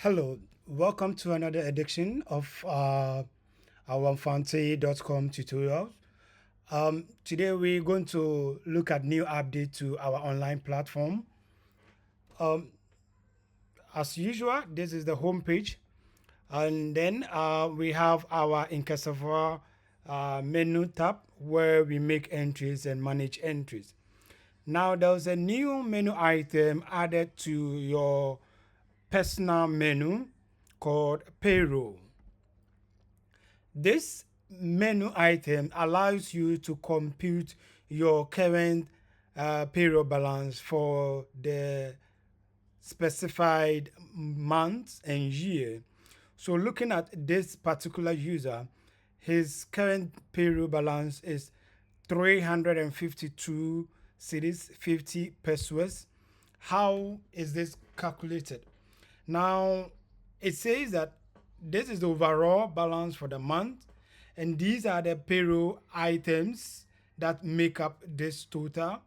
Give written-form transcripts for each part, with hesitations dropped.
Hello, welcome to another edition of our Fante.com tutorials. Today we're going to look at new update to our online platform. Um, as usual, this is the home page, and then we have our Incassava menu tab where we make entries and manage entries. Now there's a new menu item added to your personal menu called Payroll. This menu item allows you to compute your current payroll balance for the specified month and year. So looking at this particular user, his current payroll balance is 352 cities 50 pesos. How is this calculated? Now, it says that this is the overall balance for the month, and these are the payroll items that make up this total.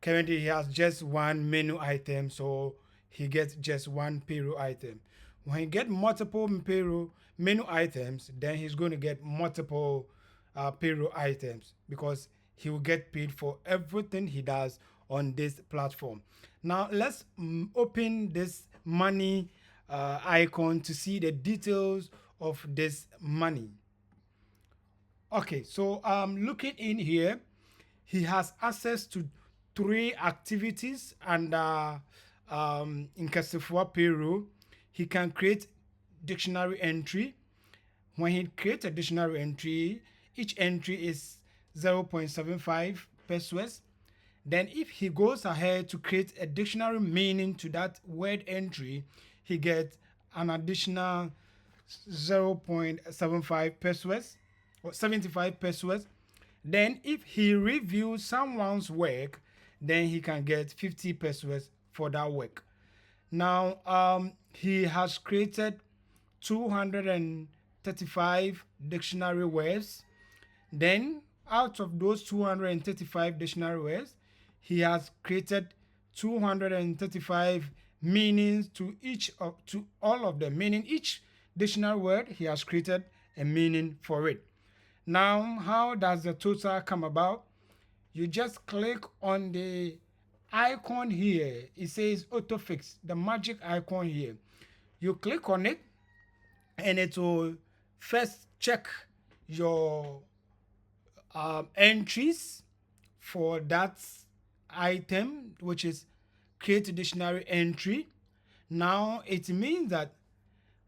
Currently, he has just one menu item, so he gets just one payroll item. When he get multiple payroll menu items, then he's going to get multiple payroll items because he will get paid for everything he does on this platform. Now let's open this money icon to see the details of this money. Okay, so looking in here, he has access to three activities and in Kasifua Payroll, he can create dictionary entry. When he creates a dictionary entry, each entry is 0.75 pesos. Then if he goes ahead to create a dictionary meaning to that word entry, he gets an additional 0.75 pesos or 75 pesos. Then if he reviews someone's work, then he can get 50 pesos for that work. Now he has created 235 dictionary words. Then out of those 235 dictionary words, he has created 235 meanings to all of them, meaning each dictionary word he has created a meaning for it. Now, how does the total come about? You just click on the icon here. It says autofix, the magic icon here. You click on it and it will first check your entries for that item, which is create a dictionary entry. Now it means that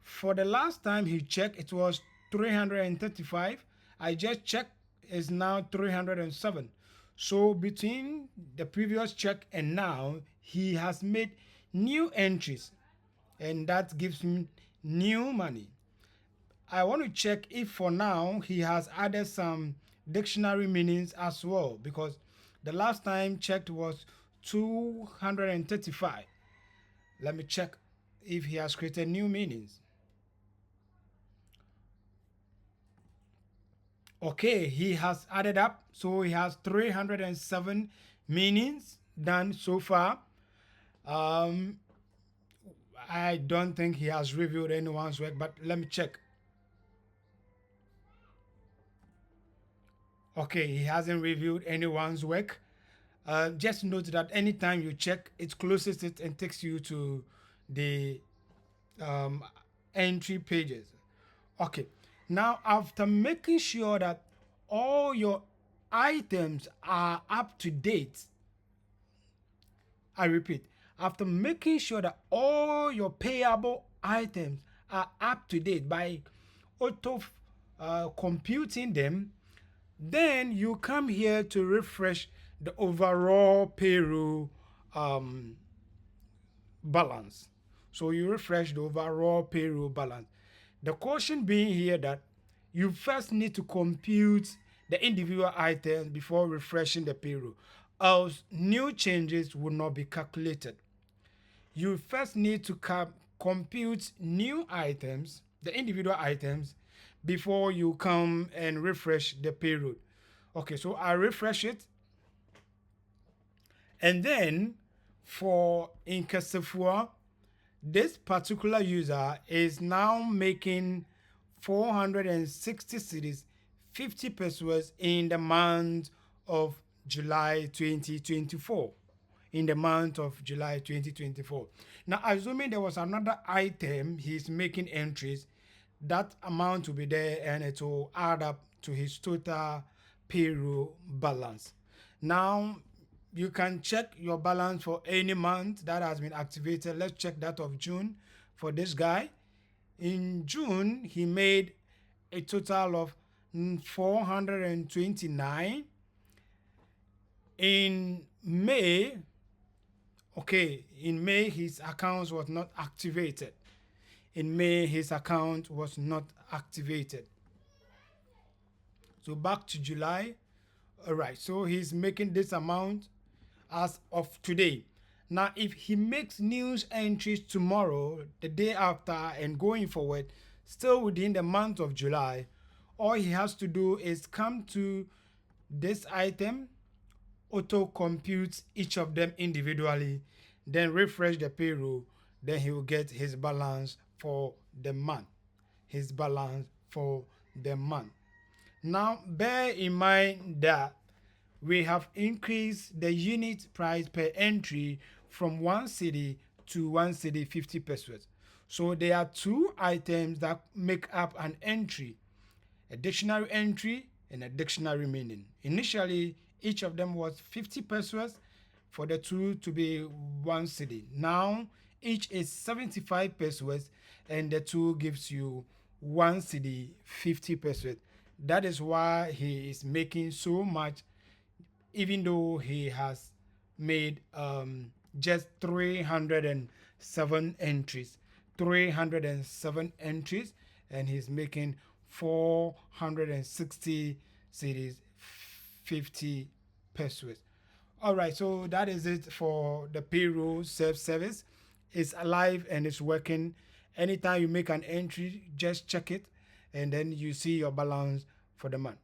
for the last time he checked, it was 335. I just checked, is now 307. So between the previous check and now, he has made new entries, and that gives him new money. I want to check if for now he has added some dictionary meanings as well, because the last time checked was 235. Let me check if he has created new meanings. Okay, he has added up, so he has 307 meanings done so far. Um, I don't think he has reviewed anyone's work, but let me check. Okay, he hasn't reviewed anyone's work. Just note that anytime you check, it closes it and takes you to the um, entry pages. Okay, now after making sure that all your items are up to date, I repeat, after making sure that all your payable items are up to date by auto computing them, then you come here to refresh the overall payroll um, balance. So you refresh the overall payroll balance. The caution being here that you first need to compute the individual items before refreshing the payroll, else new changes will not be calculated. You first need to compute new items, the individual items, before you come and refresh the payroll. Okay, so I refresh it, and then for Inkasifua, This particular user is now making 460 cities, 50 pesos in the month of July 2024. In the month of July 2024. Now, assuming there was another item he's making entries, that amount will be there and it will add up to his total payroll balance. Now, you can check your balance for any month that has been activated. Let's check that of June for this guy. In June, he made a total of 429. In May, okay, in May, his account was not activated. In May, his account was not activated. So back to July. All right, so he's making this amount as of today. Now, if he makes news entries tomorrow, the day after, and going forward, still within the month of July, all he has to do is come to this item, auto computes each of them individually, then refresh the payroll, then he will get his balance for the month. His balance for the month. Now, bear in mind that we have increased the unit price per entry from 1 city to 1 city 50 pesos. So there are two items that make up an entry: a dictionary entry and a dictionary meaning. Initially, each of them was 50 pesos for the two to be 1 city. Now, each is 75 pesos and the two gives you 1 city 50 pesos. That is why he is making so much, even though he has made just 307 entries. 307 entries, and he's making 460 cities, 50 pesos. All right, so that is it for the payroll self-service. It's alive and it's working. Anytime you make an entry, just check it, and then you see your balance for the month.